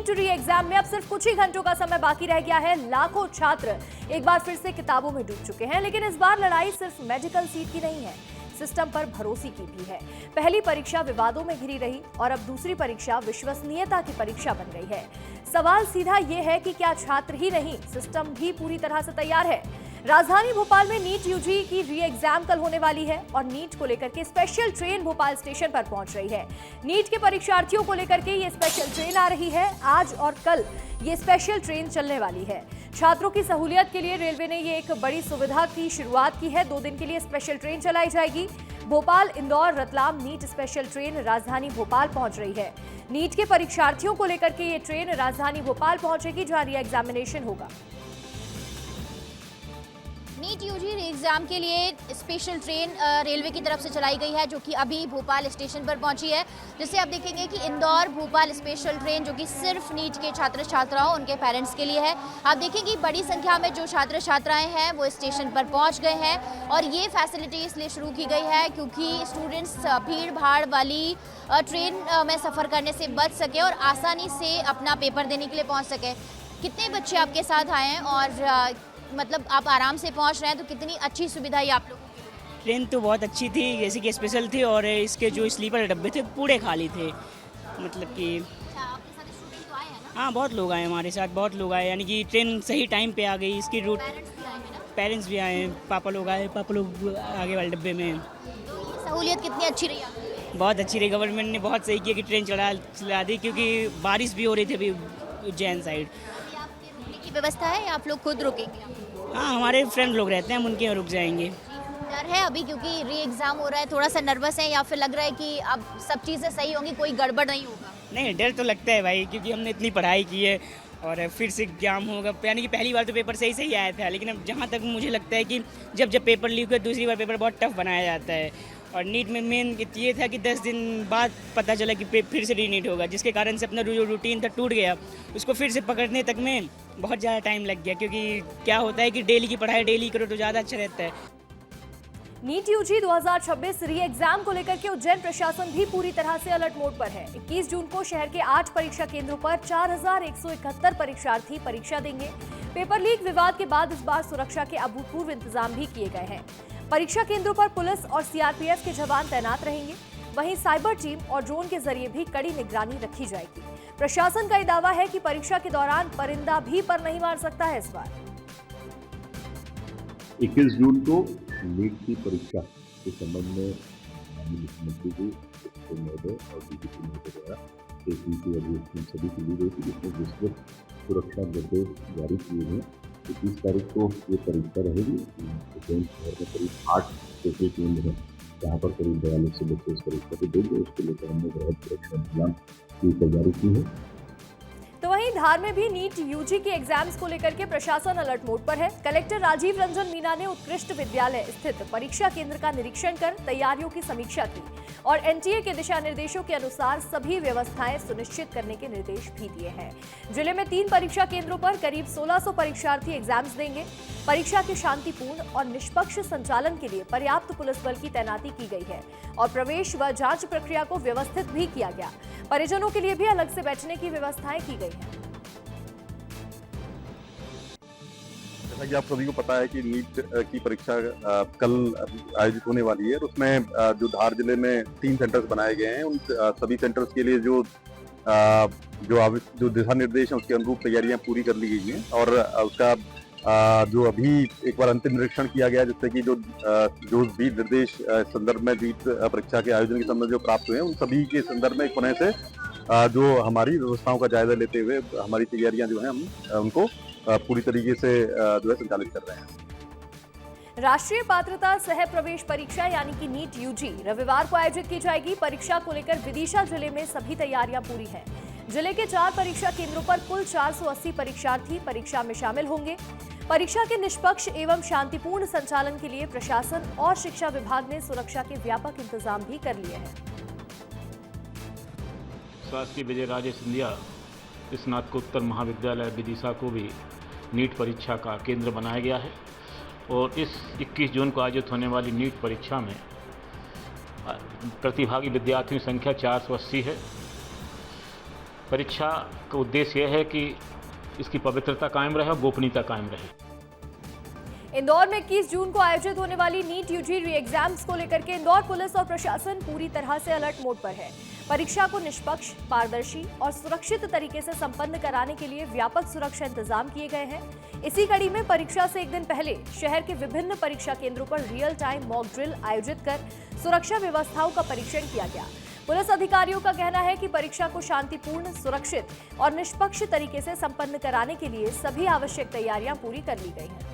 NEET री exam में अब सिर्फ कुछ ही घंटों का समय बाकी रह गया है। लाखों छात्र एक बार फिर से किताबों में डूब चुके हैं, लेकिन इस बार लड़ाई सिर्फ मेडिकल सीट की नहीं है, सिस्टम पर भरोसे की भी है। पहली परीक्षा विवादों में घिरी रही और अब दूसरी परीक्षा विश्वसनीयता की परीक्षा बन गई है। सवाल सीधा ये है कि क्या छात्र ही नहीं, सिस्टम भी पूरी तरह से तैयार है। राजधानी भोपाल में नीट यूजी की री एग्जाम कल होने वाली है और नीट को लेकर के स्पेशल ट्रेन भोपाल स्टेशन पर पहुंच रही है। नीट के परीक्षार्थियों को लेकर के ये स्पेशल ट्रेन आ रही है। आज और कल ये स्पेशल ट्रेन चलने वाली है। छात्रों की सहूलियत के लिए रेलवे ने ये एक बड़ी सुविधा की शुरुआत की है। 2 दिन के लिए स्पेशल ट्रेन चलाई जाएगी। Bhopal, Indore, Ratlam NEET special train राजधानी भोपाल पहुंच रही है। नीट के परीक्षार्थियों को लेकर के ये ट्रेन राजधानी भोपाल पहुंचेगी, जहां री एग्जामिनेशन होगा। नीट यूजी री एग्जाम के लिए स्पेशल ट्रेन रेलवे की तरफ से चलाई गई है, जो कि अभी भोपाल स्टेशन पर पहुंची है, जिससे आप देखेंगे कि इंदौर भोपाल स्पेशल ट्रेन जो कि सिर्फ नीट के छात्र छात्राओं उनके पेरेंट्स के लिए है। आप देखेंगे बड़ी संख्या में जो छात्र छात्राएं हैं वो स्टेशन पर पहुंच गए हैं और ये फैसिलिटी इसलिए शुरू की गई है क्योंकि स्टूडेंट्स भीड़ भाड़ वाली ट्रेन में सफ़र करने से बच सके और आसानी से अपना पेपर देने के लिए पहुँच सके। कितने बच्चे आपके साथ आए हैं और मतलब आप आराम से पहुंच रहे हैं, तो कितनी अच्छी सुविधा है आप लोग? ट्रेन तो बहुत अच्छी थी, जैसे कि स्पेशल थी और इसके जो स्लीपर डब्बे थे पूरे खाली थे। मतलब कि आपके साथ स्टूडेंट तो आए हैं ना? हाँ, बहुत लोग आए हमारे साथ, बहुत लोग आए, यानी कि ट्रेन सही टाइम पे आ गई। इसकी रूट पेरेंट्स भी आए, पापा लोग आए, पापा लोग आगे वाले डब्बे में। तो ये सहूलियत कितनी अच्छी रही आपकी? बहुत अच्छी रही, गवर्नमेंट ने बहुत सही किया कि ट्रेन चला दी, क्योंकि बारिश भी हो रही थी अभी उज्जैन साइड। आपके रुकने की व्यवस्था है या आप लोग खुद रुकेंगे? हाँ, हमारे फ्रेंड लोग रहते हैं, हम उनके यहाँ रुक जाएंगे। डर है अभी क्योंकि री एग्जाम हो रहा है, थोड़ा सा नर्वस है या फिर लग रहा है कि अब सब चीज़ें सही होंगी, कोई गड़बड़ नहीं होगा? नहीं, डर तो लगता है भाई, क्योंकि हमने इतनी पढ़ाई की है और फिर से एग्जाम होगा। यानी कि पहली बार तो पेपर सही सही आया था, लेकिन अब जहाँ तक मुझे लगता है कि जब पेपर लीक हुआ दूसरी बार पेपर बहुत टफ बनाया जाता है। और नीट में मेन ये था कि 10 दिन बाद पता चला कि फिर से रीनीट होगा, जिसके कारण से अपना जो रूटीन था टूट गया। उसको फिर से पकड़ने तक में बहुत ज़्यादा टाइम लग गया, क्योंकि क्या होता है कि डेली की पढ़ाई डेली करो तो ज़्यादा अच्छा रहता है। नीट यूजी 2026 री एग्जाम को लेकर के उज्जैन प्रशासन भी पूरी तरह से अलर्ट मोड पर है। 21 जून को शहर के 8 परीक्षा केंद्रों पर 4171 परीक्षार्थी परीक्षा देंगे। पेपर लीक विवाद के बाद इस बार सुरक्षा के अभूतपूर्व इंतजाम भी किए गए हैं। परीक्षा केंद्रों पर पुलिस और सीआरपीएफ के जवान तैनात रहेंगे। वहीं साइबर टीम और ड्रोन के जरिए भी कड़ी निगरानी रखी जाएगी। प्रशासन का यह दावा है कि परीक्षा के दौरान परिंदा भी पर नहीं मार सकता है। इस बार 21 जून को नीट की परीक्षा के संबंध में माननीय मुख्यमंत्री जी महोदय और डीजीपी महोदय द्वारा एसडीपी अभियान सभी की ली गई थी, जिसमें विस्तृत सुरक्षा निर्देश जारी किए हैं। 21 तारीख को ये परीक्षा रहेगी। उज्जैन शहर में करीब 8 स्पेशल केंद्र हैं, जहाँ पर करीब 4200 बच्चे इस परीक्षा को देंगे। उसके लेकर हमने बृहद सुरक्षा इंतजाम की तैयारी की है। तो वहीं धार में भी नीट यूजी के एग्जाम्स को लेकर के प्रशासन अलर्ट मोड पर है। कलेक्टर राजीव रंजन मीना ने उत्कृष्ट विद्यालय स्थित परीक्षा केंद्र का निरीक्षण कर तैयारियों की समीक्षा की और एनटीए के दिशा निर्देशों के अनुसार सभी व्यवस्थाएं सुनिश्चित करने के निर्देश भी दिए हैं। जिले में 3 परीक्षा केंद्रों पर करीब 1600 परीक्षार्थी एग्जाम्स देंगे। परीक्षा के शांतिपूर्ण और निष्पक्ष संचालन के लिए पर्याप्त पुलिस बल की तैनाती की गई है और प्रवेश व जांच प्रक्रिया को व्यवस्थित भी किया गया। परिजनों के लिए भी अलग से बैठने की व्यवस्थाएं की गई हैं। जैसा कि आप सभी को पता है कि नीट की परीक्षा कल आयोजित होने वाली है, और उसमें जो धार जिले में 3 सेंटर्स बनाए गए हैं, उन सभी सेंटर्स के लिए जो दिशा निर्देश हैं उसके अनुरूप तैयारियां पूरी कर ली गई हैं। और उसका जो अभी एक बार अंतिम निरीक्षण किया गया, जिससे कि जो भी निर्देश संदर्भ में नीट परीक्षा के आयोजन के संबंध में जो प्राप्त हुए हैं, उन सभी के संदर्भ में एक पुनः से जो हमारी व्यवस्थाओं का जायजा लेते हुए हमारी तैयारियां जो हैं हम उनको पूरी तरीके से जो है संचालित कर रहे हैं। राष्ट्रीय पात्रता सह प्रवेश परीक्षा यानी कि नीट यूजी रविवार को आयोजित की जाएगी। परीक्षा को लेकर विदिशा जिले में सभी तैयारियां पूरी हैं। जिले के 4 परीक्षा केंद्रों पर कुल 480 परीक्षार्थी परीक्षा में शामिल होंगे। परीक्षा के निष्पक्ष एवं शांतिपूर्ण संचालन के लिए प्रशासन और शिक्षा विभाग ने सुरक्षा के व्यापक इंतजाम भी कर लिए हैं। शासकीय विजय राजे सिंधिया स्नातकोत्तर महाविद्यालय विदिशा को भी नीट परीक्षा का केंद्र बनाया गया है और इस 21 जून को आयोजित होने वाली नीट परीक्षा में प्रतिभागी विद्यार्थियों की संख्या 480 है। परीक्षा का उद्देश्य यह है कि इसकी पवित्रता कायम रहे और गोपनीयता कायम रहे। इंदौर में 21 जून को आयोजित होने वाली नीट यूजी री एग्जाम्स को लेकर के इंदौर पुलिस और प्रशासन पूरी तरह से अलर्ट मोड पर है। परीक्षा को निष्पक्ष, पारदर्शी और सुरक्षित तरीके से संपन्न कराने के लिए व्यापक सुरक्षा इंतजाम किए गए हैं। इसी कड़ी में परीक्षा से एक दिन पहले शहर के विभिन्न परीक्षा केंद्रों पर रियल टाइम मॉक ड्रिल आयोजित कर सुरक्षा व्यवस्थाओं का परीक्षण किया गया। पुलिस अधिकारियों का कहना है कि परीक्षा को शांतिपूर्ण, सुरक्षित और निष्पक्ष तरीके से संपन्न कराने के लिए सभी आवश्यक तैयारियां पूरी कर ली गई हैं।